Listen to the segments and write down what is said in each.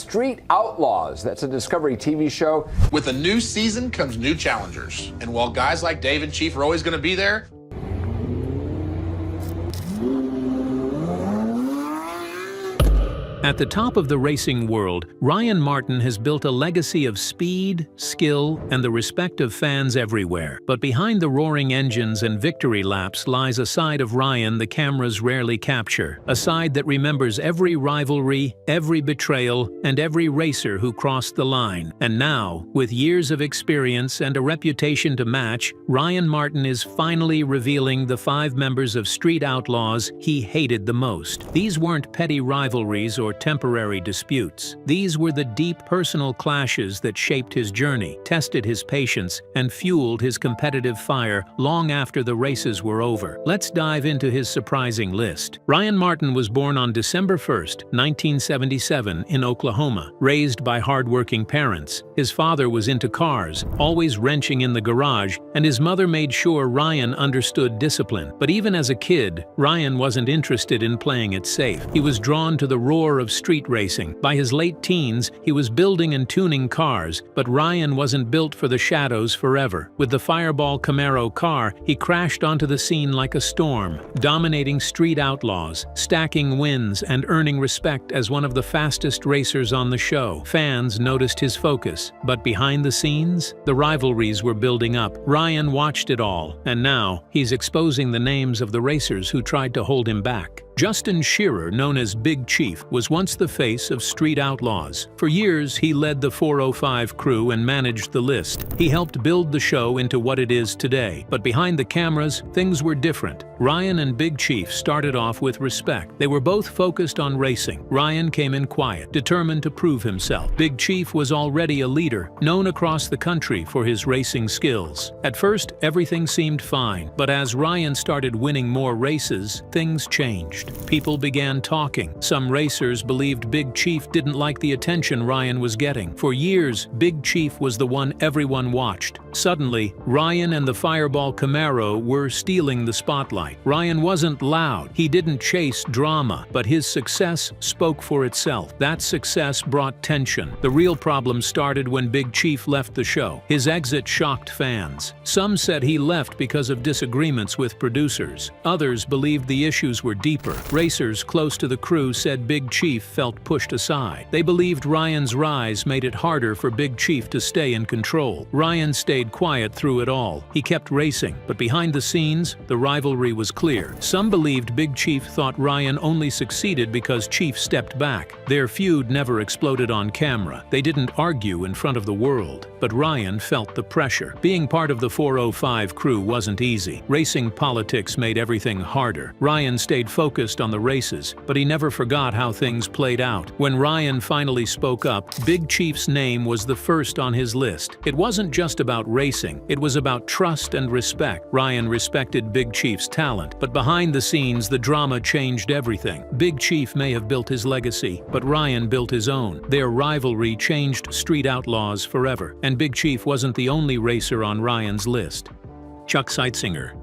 Street Outlaws. That's a Discovery TV show. With a new season comes new challengers. And while guys like Dave and Chief are always going to be there, at the top of the racing world, Ryan Martin has built a legacy of speed, skill, and the respect of fans everywhere. But behind the roaring engines and victory laps lies a side of Ryan the cameras rarely capture. A side that remembers every rivalry, every betrayal, and every racer who crossed the line. And now, with years of experience and a reputation to match, Ryan Martin is finally revealing the 5 members of Street Outlaws he hated the most. These weren't petty rivalries or temporary disputes. These were the deep personal clashes that shaped his journey, tested his patience, and fueled his competitive fire long after the races were over. Let's dive into his surprising list. Ryan Martin was born on December 1st, 1977 in Oklahoma, raised by hardworking parents. His father was into cars, always wrenching in the garage, and his mother made sure Ryan understood discipline. But even as a kid, Ryan wasn't interested in playing it safe. He was drawn to the roar of street racing. By his late teens, he was building and tuning cars, but Ryan wasn't built for the shadows forever. With the Fireball Camaro car, he crashed onto the scene like a storm, dominating Street Outlaws, stacking wins and earning respect as one of the fastest racers on the show. Fans noticed his focus, but behind the scenes, the rivalries were building up. Ryan watched it all, and now he's exposing the names of the racers who tried to hold him back. Justin Shearer, known as Big Chief, was once the face of Street Outlaws. For years, he led the 405 crew and managed the list. He helped build the show into what it is today. But behind the cameras, things were different. Ryan and Big Chief started off with respect. They were both focused on racing. Ryan came in quiet, determined to prove himself. Big Chief was already a leader, known across the country for his racing skills. At first, everything seemed fine, but as Ryan started winning more races, things changed. People began talking. Some racers believed Big Chief didn't like the attention Ryan was getting. For years, Big Chief was the one everyone watched. Suddenly, Ryan and the Fireball Camaro were stealing the spotlight. Ryan wasn't loud. He didn't chase drama, but his success spoke for itself. That success brought tension. The real problem started when Big Chief left the show. His exit shocked fans. Some said he left because of disagreements with producers. Others believed the issues were deeper. Racers close to the crew said Big Chief felt pushed aside. They believed Ryan's rise made it harder for Big Chief to stay in control. Ryan stayed quiet through it all. He kept racing, but behind the scenes, the rivalry was clear. Some believed Big Chief thought Ryan only succeeded because Chief stepped back. Their feud never exploded on camera. They didn't argue in front of the world, but Ryan felt the pressure. Being part of the 405 crew wasn't easy. Racing politics made everything harder. Ryan stayed focused on the races, but he never forgot how things played out. When Ryan finally spoke up, Big Chief's name was the first on his list. It wasn't just about racing, it was about trust and respect. Ryan respected Big Chief's talent, but behind the scenes, the drama changed everything. Big Chief may have built his legacy, but Ryan built his own. Their rivalry changed Street Outlaws forever, and Big Chief wasn't the only racer on Ryan's list. Chuck Seitzinger.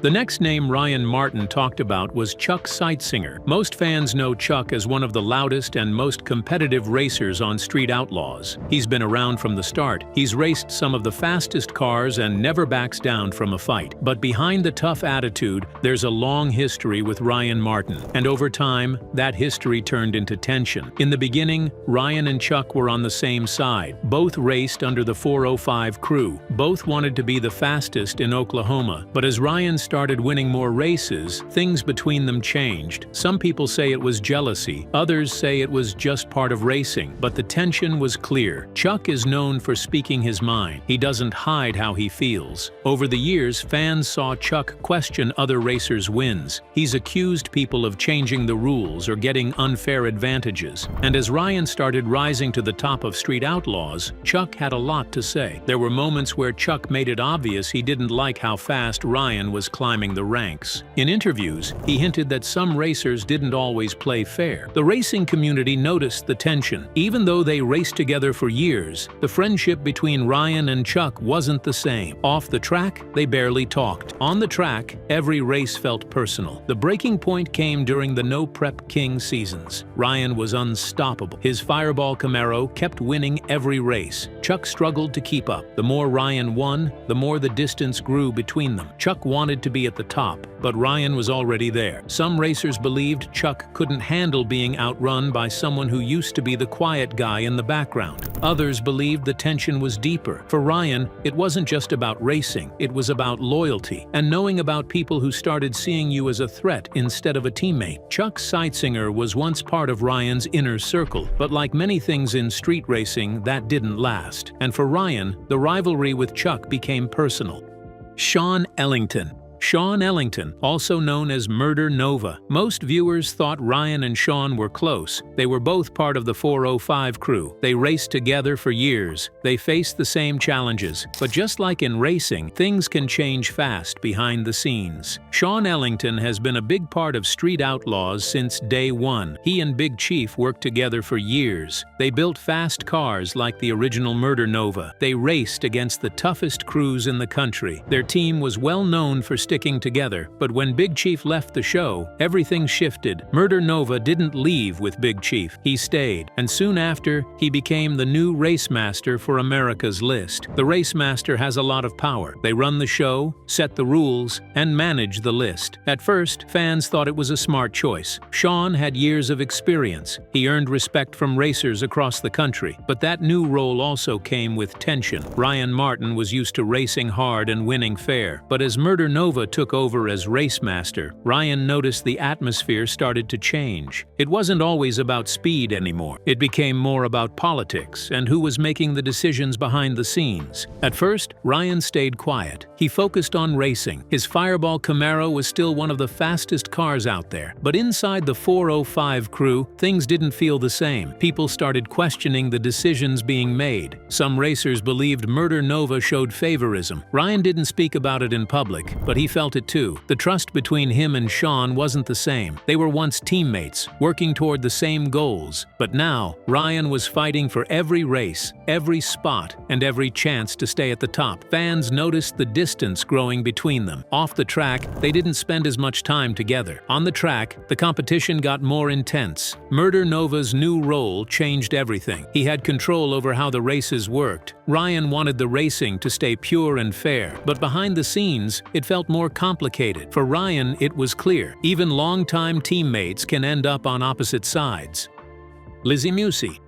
The next name Ryan Martin talked about was Chuck Seitzinger. Most fans know Chuck as one of the loudest and most competitive racers on Street Outlaws. He's been around from the start. He's raced some of the fastest cars and never backs down from a fight. But behind the tough attitude, there's a long history with Ryan Martin. And over time, that history turned into tension. In the beginning, Ryan and Chuck were on the same side. Both raced under the 405 crew. Both wanted to be the fastest in Oklahoma. But as Ryan started winning more races, things between them changed. Some people say it was jealousy, others say it was just part of racing, but the tension was clear. Chuck is known for speaking his mind. He doesn't hide how he feels. Over the years, fans saw Chuck question other racers' wins. He's accused people of changing the rules or getting unfair advantages. And as Ryan started rising to the top of Street Outlaws, Chuck had a lot to say. There were moments where Chuck made it obvious he didn't like how fast Ryan was climbing the ranks. In interviews, he hinted that some racers didn't always play fair. The racing community noticed the tension. Even though they raced together for years, the friendship between Ryan and Chuck wasn't the same. Off the track, they barely talked. On the track, every race felt personal. The breaking point came during the No Prep King seasons. Ryan was unstoppable. His Fireball Camaro kept winning every race. Chuck struggled to keep up. The more Ryan won, the more the distance grew between them. Chuck wanted to be at the top, but Ryan was already there. Some racers believed Chuck couldn't handle being outrun by someone who used to be the quiet guy in the background. Others believed the tension was deeper. For Ryan, it wasn't just about racing, it was about loyalty and knowing about people who started seeing you as a threat instead of a teammate. Chuck Seitsinger was once part of Ryan's inner circle, but like many things in street racing, that didn't last. And for Ryan, the rivalry with Chuck became personal. Sean Ellington. Sean Ellington, also known as Murder Nova. Most viewers thought Ryan and Sean were close. They were both part of the 405 crew. They raced together for years. They faced the same challenges. But just like in racing, things can change fast behind the scenes. Sean Ellington has been a big part of Street Outlaws since day one. He and Big Chief worked together for years. They built fast cars like the original Murder Nova. They raced against the toughest crews in the country. Their team was well known for sticking together, but when Big Chief left the show, everything shifted. Murder Nova didn't leave with Big Chief. He stayed, and soon after, he became the new race master for America's List. The race master has a lot of power. They run the show, set the rules, and manage the list. At first, fans thought it was a smart choice. Sean had years of experience. He earned respect from racers across the country, but that new role also came with tension. Ryan Martin was used to racing hard and winning fair, but as Murder Nova took over as race master, Ryan noticed the atmosphere started to change. It wasn't always about speed anymore. It became more about politics and who was making the decisions behind the scenes. At first, Ryan stayed quiet. He focused on racing. His Fireball Camaro was still one of the fastest cars out there. But inside the 405 crew, things didn't feel the same. People started questioning the decisions being made. Some racers believed Murder Nova showed favorism. Ryan didn't speak about it in public, but he felt it too. The trust between him and Sean wasn't the same. They were once teammates, working toward the same goals. But now, Ryan was fighting for every race, every spot, and every chance to stay at the top. Fans noticed the distance growing between them. Off the track, they didn't spend as much time together. On the track, the competition got more intense. Murder Nova's new role changed everything. He had control over how the races worked. Ryan wanted the racing to stay pure and fair, but behind the scenes, it felt more complicated. For Ryan, it was clear. Even longtime teammates can end up on opposite sides. Lizzie Musey.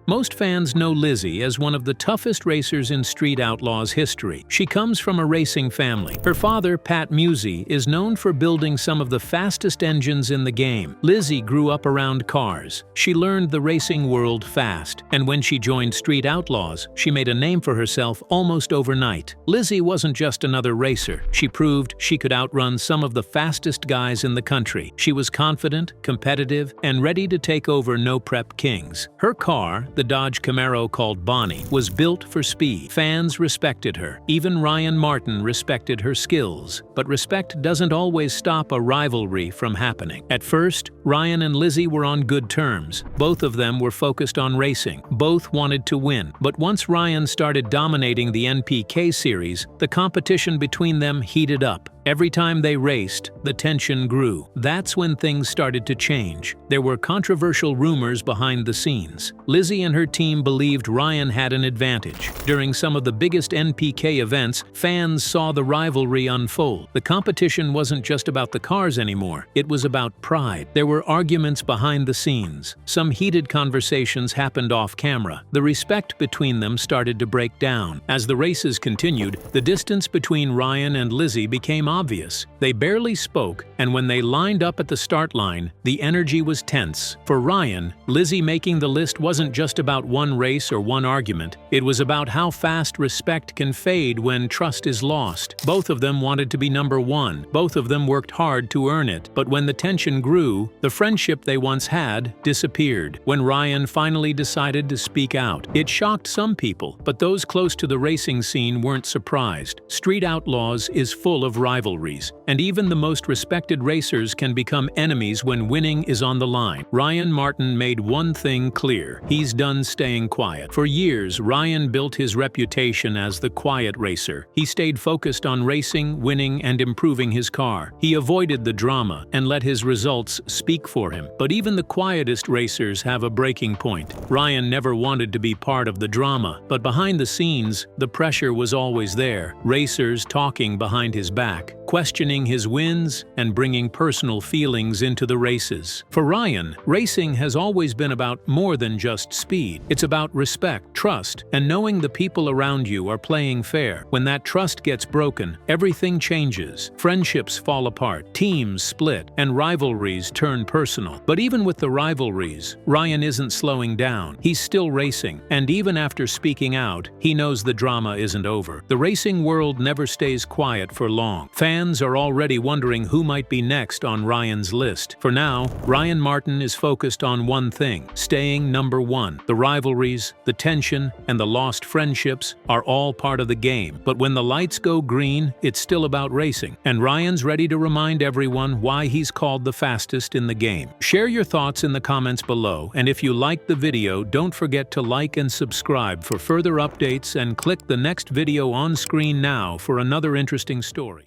Most fans know Lizzie as one of the toughest racers in Street Outlaws history. She comes from a racing family. Her father, Pat Musey, is known for building some of the fastest engines in the game. Lizzie grew up around cars. She learned the racing world fast, and when she joined Street Outlaws, she made a name for herself almost overnight. Lizzie wasn't just another racer. She proved she could outrun some of the fastest guys in the country. She was confident, competitive, and ready to take over No Prep Kings. Her car, the Dodge Camaro called Bonnie, was built for speed. Fans respected her. Even Ryan Martin respected her skills. But respect doesn't always stop a rivalry from happening. At first, Ryan and Lizzie were on good terms. Both of them were focused on racing. Both wanted to win. But once Ryan started dominating the NPK series, the competition between them heated up. Every time they raced, the tension grew. That's when things started to change. There were controversial rumors behind the scenes. Lizzie and her team believed Ryan had an advantage. During some of the biggest NPK events, fans saw the rivalry unfold. The competition wasn't just about the cars anymore. It was about pride. There were arguments behind the scenes. Some heated conversations happened off camera. The respect between them started to break down. As the races continued, the distance between Ryan and Lizzie became obvious. They barely spoke, and when they lined up at the start line, the energy was tense. For Ryan, Lizzie making the list wasn't just about one race or one argument. It was about how fast respect can fade when trust is lost. Both of them wanted to be number one. Both of them worked hard to earn it. But when the tension grew, the friendship they once had disappeared. When Ryan finally decided to speak out, it shocked some people, but those close to the racing scene weren't surprised. Street Outlaws is full of rivalries. rivalries, and even the most respected racers can become enemies when winning is on the line. Ryan Martin made one thing clear: he's done staying quiet. For years, Ryan built his reputation as the quiet racer. He stayed focused on racing, winning, and improving his car. He avoided the drama and let his results speak for him. But even the quietest racers have a breaking point. Ryan never wanted to be part of the drama, but behind the scenes, the pressure was always there. Racers talking behind his back, questioning his wins, and bringing personal feelings into the races. For Ryan, racing has always been about more than just speed. It's about respect, trust, and knowing the people around you are playing fair. When that trust gets broken, everything changes. Friendships fall apart, teams split, and rivalries turn personal. But even with the rivalries, Ryan isn't slowing down. He's still racing, and even after speaking out, he knows the drama isn't over. The racing world never stays quiet for long. Fans are already wondering who might be next on Ryan's list. For now, Ryan Martin is focused on one thing: staying number one. The rivalries, the tension, and the lost friendships are all part of the game. But when the lights go green, it's still about racing. And Ryan's ready to remind everyone why he's called the fastest in the game. Share your thoughts in the comments below, and if you liked the video, don't forget to like and subscribe for further updates, and click the next video on screen now for another interesting story.